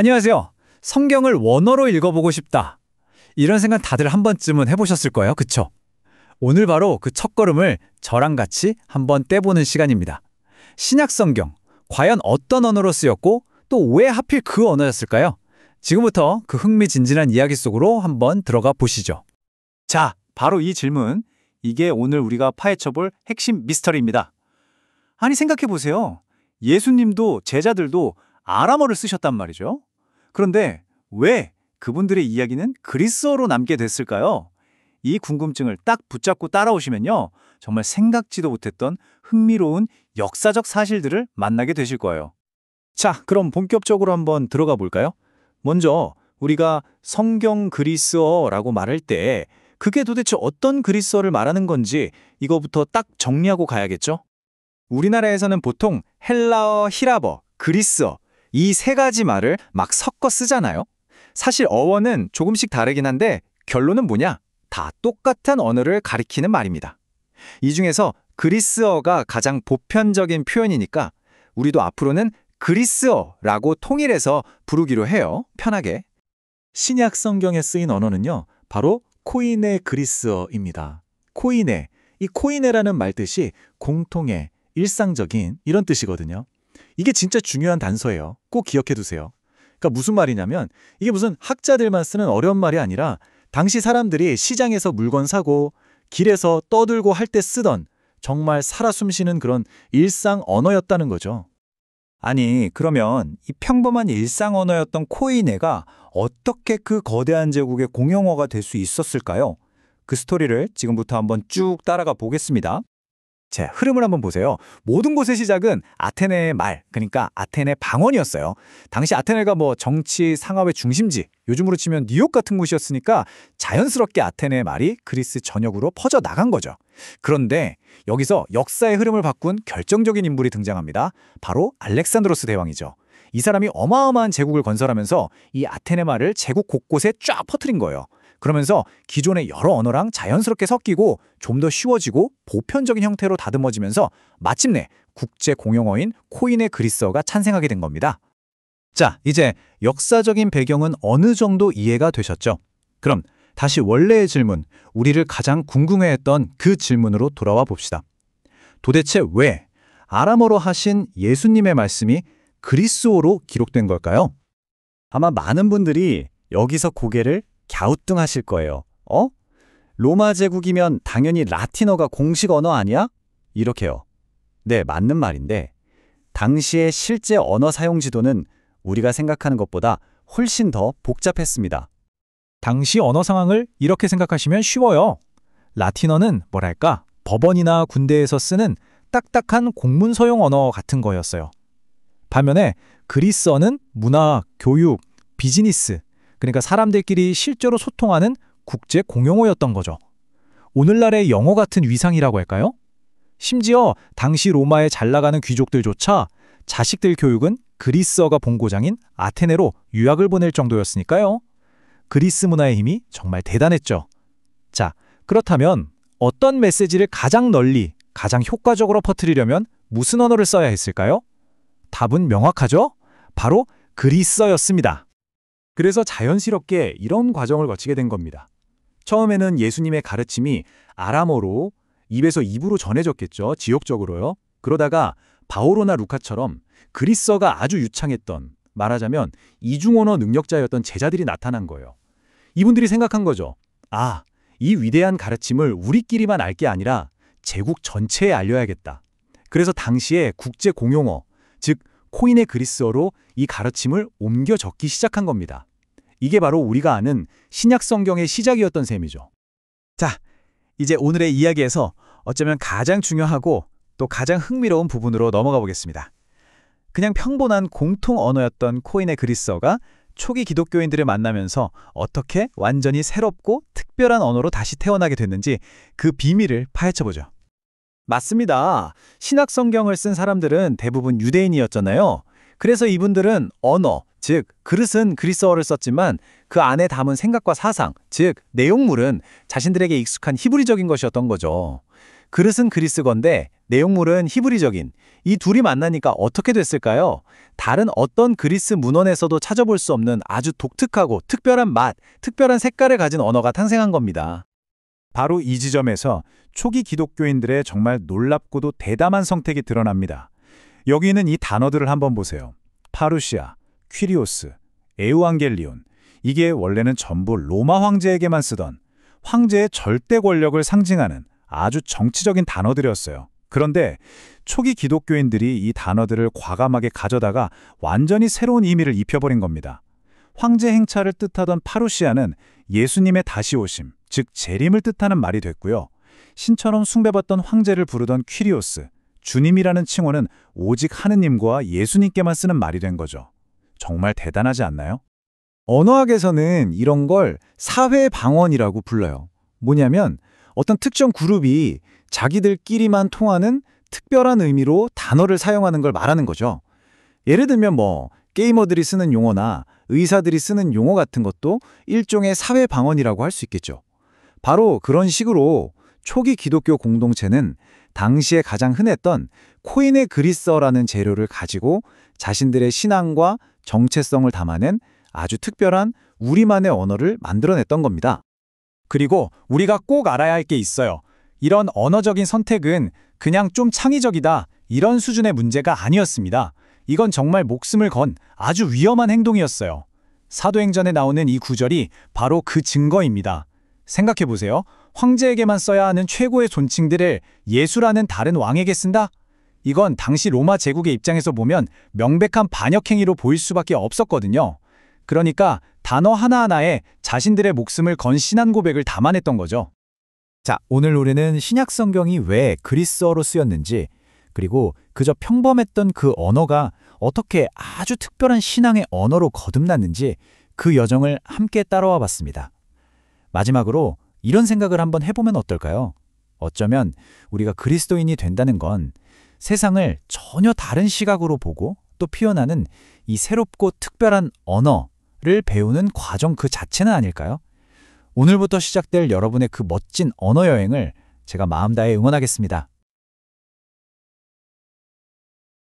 안녕하세요. 성경을 원어로 읽어보고 싶다. 이런 생각 다들 한 번쯤은 해보셨을 거예요. 그쵸? 오늘 바로 그 첫걸음을 저랑 같이 한번 떼보는 시간입니다. 신약 성경, 과연 어떤 언어로 쓰였고 또 왜 하필 그 언어였을까요? 지금부터 그 흥미진진한 이야기 속으로 한번 들어가 보시죠. 자, 바로 이 질문. 이게 오늘 우리가 파헤쳐볼 핵심 미스터리입니다. 아니, 생각해보세요. 예수님도 제자들도 아람어를 쓰셨단 말이죠. 그런데 왜 그분들의 이야기는 그리스어로 남게 됐을까요? 이 궁금증을 딱 붙잡고 따라오시면요, 정말 생각지도 못했던 흥미로운 역사적 사실들을 만나게 되실 거예요. 자, 그럼 본격적으로 한번 들어가 볼까요? 먼저 우리가 성경 그리스어라고 말할 때 그게 도대체 어떤 그리스어를 말하는 건지 이거부터 딱 정리하고 가야겠죠? 우리나라에서는 보통 헬라어, 히라버, 그리스어 이 세 가지 말을 막 섞어 쓰잖아요. 사실 어원은 조금씩 다르긴 한데 결론은 뭐냐? 다 똑같은 언어를 가리키는 말입니다. 이 중에서 그리스어가 가장 보편적인 표현이니까 우리도 앞으로는 그리스어라고 통일해서 부르기로 해요. 편하게. 신약 성경에 쓰인 언어는요, 바로 코이네 그리스어입니다. 코이네, 이 코이네라는 말 뜻이 공통의, 일상적인 이런 뜻이거든요. 이게 진짜 중요한 단서예요. 꼭 기억해 두세요. 그러니까 무슨 말이냐면 이게 무슨 학자들만 쓰는 어려운 말이 아니라 당시 사람들이 시장에서 물건 사고 길에서 떠들고 할 때 쓰던 정말 살아 숨쉬는 그런 일상 언어였다는 거죠. 아니, 그러면 이 평범한 일상 언어였던 코이네가 어떻게 그 거대한 제국의 공용어가 될 수 있었을까요? 그 스토리를 지금부터 한번 쭉 따라가 보겠습니다. 자, 흐름을 한번 보세요. 모든 곳의 시작은 아테네의 말, 그러니까 아테네 방언이었어요. 당시 아테네가 정치, 상업의 중심지, 요즘으로 치면 뉴욕 같은 곳이었으니까 자연스럽게 아테네의 말이 그리스 전역으로 퍼져 나간 거죠. 그런데 여기서 역사의 흐름을 바꾼 결정적인 인물이 등장합니다. 바로 알렉산드로스 대왕이죠. 이 사람이 어마어마한 제국을 건설하면서 이 아테네 말을 제국 곳곳에 쫙 퍼뜨린 거예요. 그러면서 기존의 여러 언어랑 자연스럽게 섞이고 좀 더 쉬워지고 보편적인 형태로 다듬어지면서 마침내 국제 공용어인 코인의 그리스어가 탄생하게 된 겁니다. 자, 이제 역사적인 배경은 어느 정도 이해가 되셨죠? 그럼 다시 원래의 질문, 우리를 가장 궁금해했던 그 질문으로 돌아와 봅시다. 도대체 왜 아람어로 하신 예수님의 말씀이 그리스어로 기록된 걸까요? 아마 많은 분들이 여기서 고개를 갸우뚱하실 거예요. 로마 제국이면 당연히 라틴어가 공식 언어 아니야? 이렇게요. 네, 맞는 말인데 당시의 실제 언어 사용 지도는 우리가 생각하는 것보다 훨씬 더 복잡했습니다. 당시 언어 상황을 이렇게 생각하시면 쉬워요. 라틴어는 뭐랄까, 법원이나 군대에서 쓰는 딱딱한 공문서용 언어 같은 거였어요. 반면에 그리스어는 문화, 교육, 비즈니스, 그러니까 사람들끼리 실제로 소통하는 국제 공용어였던 거죠. 오늘날의 영어 같은 위상이라고 할까요? 심지어 당시 로마에 잘 나가는 귀족들조차 자식들 교육은 그리스어가 본고장인 아테네로 유학을 보낼 정도였으니까요. 그리스 문화의 힘이 정말 대단했죠. 자, 그렇다면 어떤 메시지를 가장 널리, 가장 효과적으로 퍼뜨리려면 무슨 언어를 써야 했을까요? 답은 명확하죠? 바로 그리스어였습니다. 그래서 자연스럽게 이런 과정을 거치게 된 겁니다. 처음에는 예수님의 가르침이 아람어로 입에서 입으로 전해졌겠죠. 지역적으로요. 그러다가 바오로나 루카처럼 그리스어가 아주 유창했던, 말하자면 이중언어 능력자였던 제자들이 나타난 거예요. 이분들이 생각한 거죠. 아, 이 위대한 가르침을 우리끼리만 알 게 아니라 제국 전체에 알려야겠다. 그래서 당시에 국제 공용어, 즉 코인의 그리스어로 이 가르침을 옮겨 적기 시작한 겁니다. 이게 바로 우리가 아는 신약 성경의 시작이었던 셈이죠. 자, 이제 오늘의 이야기에서 어쩌면 가장 중요하고 또 가장 흥미로운 부분으로 넘어가 보겠습니다. 그냥 평범한 공통 언어였던 코인의 그리스어가 초기 기독교인들을 만나면서 어떻게 완전히 새롭고 특별한 언어로 다시 태어나게 됐는지 그 비밀을 파헤쳐보죠. 맞습니다. 신약 성경을 쓴 사람들은 대부분 유대인이었잖아요. 그래서 이분들은 언어, 즉 그릇은 그리스어를 썼지만 그 안에 담은 생각과 사상, 즉 내용물은 자신들에게 익숙한 히브리적인 것이었던 거죠. 그릇은 그리스건데 내용물은 히브리적인. 이 둘이 만나니까 어떻게 됐을까요? 다른 어떤 그리스 문헌에서도 찾아볼 수 없는 아주 독특하고 특별한 맛, 특별한 색깔을 가진 언어가 탄생한 겁니다. 바로 이 지점에서 초기 기독교인들의 정말 놀랍고도 대담한 성택이 드러납니다. 여기 있는 이 단어들을 한번 보세요. 파루시아, 퀴리오스, 에우앙겔리온. 이게 원래는 전부 로마 황제에게만 쓰던 황제의 절대 권력을 상징하는 아주 정치적인 단어들이었어요. 그런데 초기 기독교인들이 이 단어들을 과감하게 가져다가 완전히 새로운 의미를 입혀버린 겁니다. 황제 행차를 뜻하던 파루시아는 예수님의 다시 오심, 즉 재림을 뜻하는 말이 됐고요. 신처럼 숭배받던 황제를 부르던 퀴리오스, 주님이라는 칭호는 오직 하느님과 예수님께만 쓰는 말이 된 거죠. 정말 대단하지 않나요? 언어학에서는 이런 걸 사회 방언이라고 불러요. 뭐냐면 어떤 특정 그룹이 자기들끼리만 통하는 특별한 의미로 단어를 사용하는 걸 말하는 거죠. 예를 들면 게이머들이 쓰는 용어나 의사들이 쓰는 용어 같은 것도 일종의 사회 방언이라고 할 수 있겠죠. 바로 그런 식으로 초기 기독교 공동체는 당시에 가장 흔했던 코인의 그리스어라는 재료를 가지고 자신들의 신앙과 정체성을 담아낸 아주 특별한 우리만의 언어를 만들어냈던 겁니다. 그리고 우리가 꼭 알아야 할 게 있어요. 이런 언어적인 선택은 그냥 좀 창의적이다, 이런 수준의 문제가 아니었습니다. 이건 정말 목숨을 건 아주 위험한 행동이었어요. 사도행전에 나오는 이 구절이 바로 그 증거입니다. 생각해보세요. 황제에게만 써야 하는 최고의 존칭들을 예수라는 다른 왕에게 쓴다? 이건 당시 로마 제국의 입장에서 보면 명백한 반역행위로 보일 수밖에 없었거든요. 그러니까 단어 하나하나에 자신들의 목숨을 건 신앙 고백을 담아냈던 거죠. 자, 오늘 우리는 신약 성경이 왜 그리스어로 쓰였는지, 그리고 그저 평범했던 그 언어가 어떻게 아주 특별한 신앙의 언어로 거듭났는지 그 여정을 함께 따라와 봤습니다. 마지막으로 이런 생각을 한번 해보면 어떨까요? 어쩌면 우리가 그리스도인이 된다는 건 세상을 전혀 다른 시각으로 보고 또 표현하는 이 새롭고 특별한 언어를 배우는 과정 그 자체는 아닐까요? 오늘부터 시작될 여러분의 그 멋진 언어 여행을 제가 마음 다해 응원하겠습니다.